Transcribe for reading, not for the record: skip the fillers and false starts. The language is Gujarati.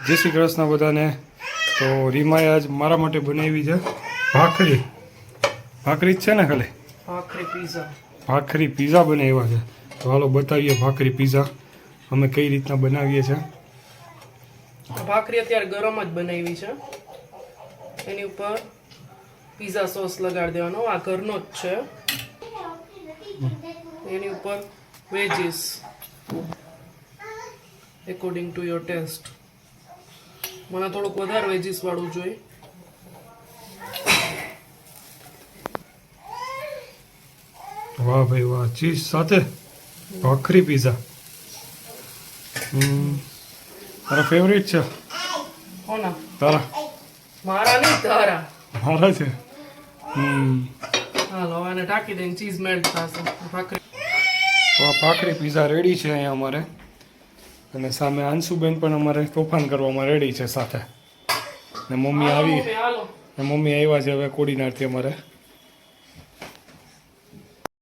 જય શ્રી કૃષ્ણ બધાને. તો રીમાએ આજ મારા માટે બનાવી છે ભાખરી. ભાખરી જ છે ને ખાલી? ભાખરી પીઝા બનાવ્યા છે. તો હાલો બતાવીએ ભાખરી પીઝા અમે કઈ રીતના બનાવીએ છીએ. ભાખરી અત્યારે ગરમ જ બનાવી છે. એની ઉપર પીઝા સોસ લગાડી દેવાનો. આ ઘરનો જ છે. એની ઉપર veggies according to your taste. મને થોડુંક વધારે વેજીસ વાળું જોઈએ. વાહ ભાઈ વાહ, ચીઝ સાથે ભાખરી પીઝા. તારા ફેવરેટ છે? કોના? તારા? મારા નહીં, તારા. મારા છે. હાલો આને ઢાંકી દઈને ચીઝ મેલ્ટ થશે. ભાખરી તો આ ભાખરી પીઝા રેડી છે અહીંયા અમારે. અને સામે આંશુબેન પણ અમારે તોફાન કરવામાં રેડી છે સાથે. ને મમ્મી આવી, હાલો ને મમ્મી આવ્યા છે હવે કોડીનારથી અમારે.